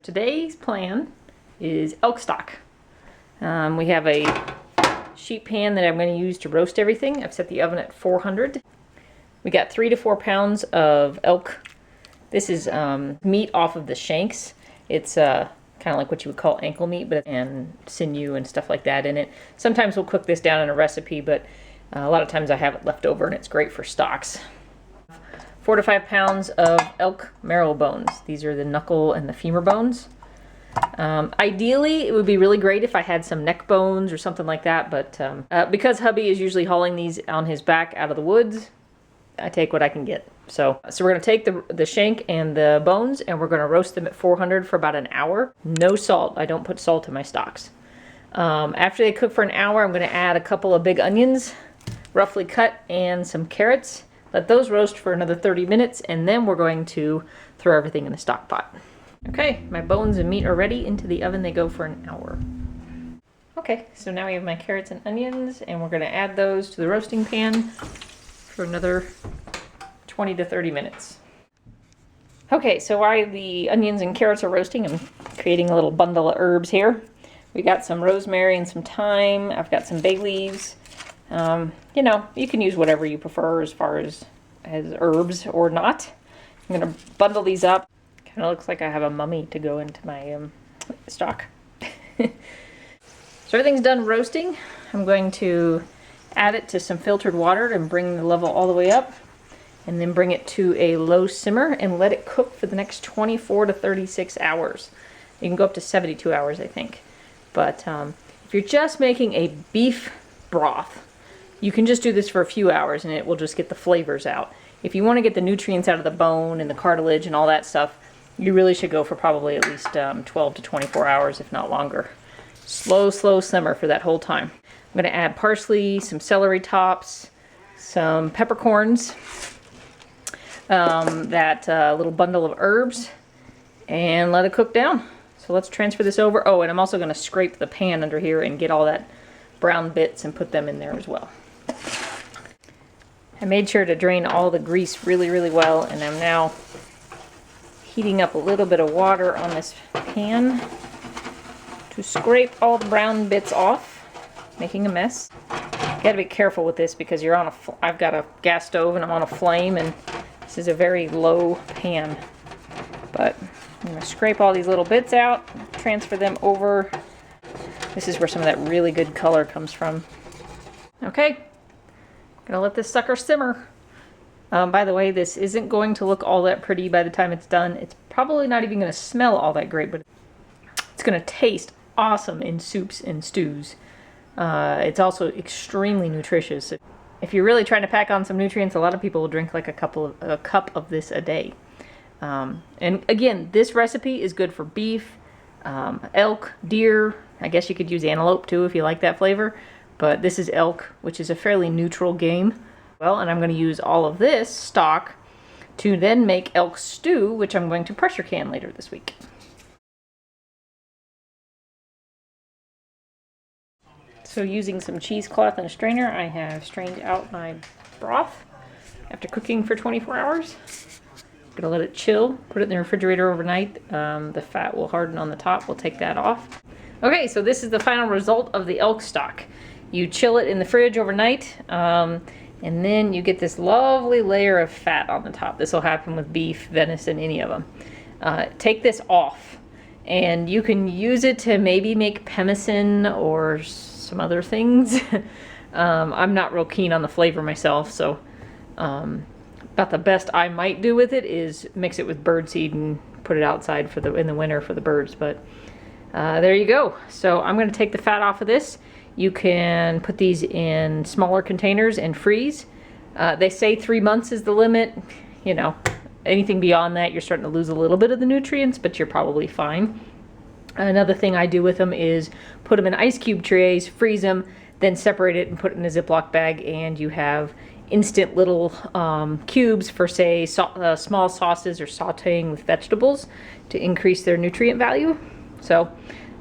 Today's plan is elk stock. We have a sheet pan that I'm going to use to roast everything. I've set the oven at 400. We got 3 to 4 pounds of elk. This is meat off of the shanks. It's kind of like what you would call ankle meat, and sinew and stuff like that in it. Sometimes we'll cook this down in a recipe, but a lot of times I have it left over and it's great for stocks. 4 to 5 pounds of elk marrow bones. These are the knuckle and the femur bones. Ideally, it would be really great if I had some neck bones or something like that, but because hubby is usually hauling these on his back out of the woods, I take what I can get. So we're going to take the shank and the bones and we're going to roast them at 400 for about an hour. No salt. I don't put salt in my stocks. After they cook for an hour, I'm going to add a couple of big onions, roughly cut, and some carrots. Let those roast for another 30 minutes, and then we're going to throw everything in the stock pot. Okay, my bones and meat are ready. Into the oven they go for an hour. Okay, so now we have my carrots and onions, and we're going to add those to the roasting pan for another 20 to 30 minutes. Okay, so while the onions and carrots are roasting, I'm creating a little bundle of herbs here. We got some rosemary and some thyme. I've got some bay leaves. You know, you can use whatever you prefer as far as herbs or not. I'm going to bundle these up. Kind of looks like I have a mummy to go into my stock. So everything's done roasting. I'm going to add it to some filtered water and bring the level all the way up. And then bring it to a low simmer and let it cook for the next 24 to 36 hours. You can go up to 72 hours, I think. But if you're just making a beef broth, you can just do this for a few hours and it will just get the flavors out. If you want to get the nutrients out of the bone and the cartilage and all that stuff, you really should go for probably at least 12 to 24 hours, if not longer. Slow simmer for that whole time. I'm going to add parsley, some celery tops, some peppercorns, that little bundle of herbs, and let it cook down. So let's transfer this over. Oh, and I'm also going to scrape the pan under here and get all that brown bits and put them in there as well. I made sure to drain all the grease really well, and I'm now heating up a little bit of water on this pan to scrape all the brown bits off, making a mess. You gotta be careful with this because you're on I've got a gas stove and I'm on a flame, and this is a very low pan. But I'm gonna scrape all these little bits out, transfer them over. This is where some of that really good color comes from. Okay, gonna let this sucker simmer. By the way, this isn't going to look all that pretty by the time it's done. It's probably not even gonna smell all that great, but it's gonna taste awesome in soups and stews. It's also extremely nutritious. If you're really trying to pack on some nutrients, a lot of people will drink like a cup of this a day. And again, this recipe is good for beef, elk, deer. I guess you could use antelope too if you like that flavor. But this is elk, which is a fairly neutral game. Well, and I'm going to use all of this stock to then make elk stew, which I'm going to pressure can later this week. So using some cheesecloth and a strainer, I have strained out my broth after cooking for 24 hours. I'm gonna let it chill, put it in the refrigerator overnight. The fat will harden on the top, we'll take that off. Okay, so this is the final result of the elk stock. You chill it in the fridge overnight, and then you get this lovely layer of fat on the top. This will happen with beef, venison, any of them. Take this off, and you can use it to maybe make pemmican or some other things. I'm not real keen on the flavor myself, so about the best I might do with it is mix it with birdseed and put it outside in the winter for the birds. But there you go. So I'm going to take the fat off of this. You can put these in smaller containers and freeze. They say 3 months is the limit. You know, anything beyond that, you're starting to lose a little bit of the nutrients, but you're probably fine. Another thing I do with them is put them in ice cube trays, freeze them, then separate it and put it in a Ziploc bag, and you have instant little cubes for, say, small sauces or sauteing with vegetables to increase their nutrient value. So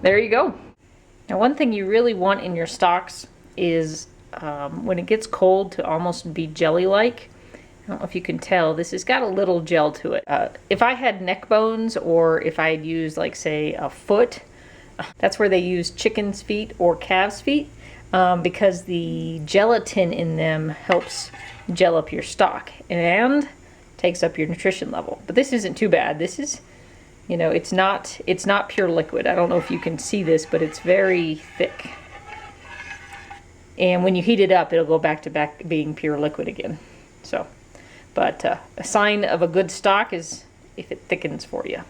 there you go. Now, one thing you really want in your stocks is when it gets cold to almost be jelly-like. I don't know if you can tell, this has got a little gel to it. If I had neck bones, or if I had used, like, say, a foot, that's where they use chicken's feet or calves' feet, because the gelatin in them helps gel up your stock and takes up your nutrition level. But this isn't too bad. This is, you know, it's not pure liquid. I don't know if you can see this, but it's very thick. And when you heat it up, it'll go back to being pure liquid again. So, but a sign of a good stock is if it thickens for you.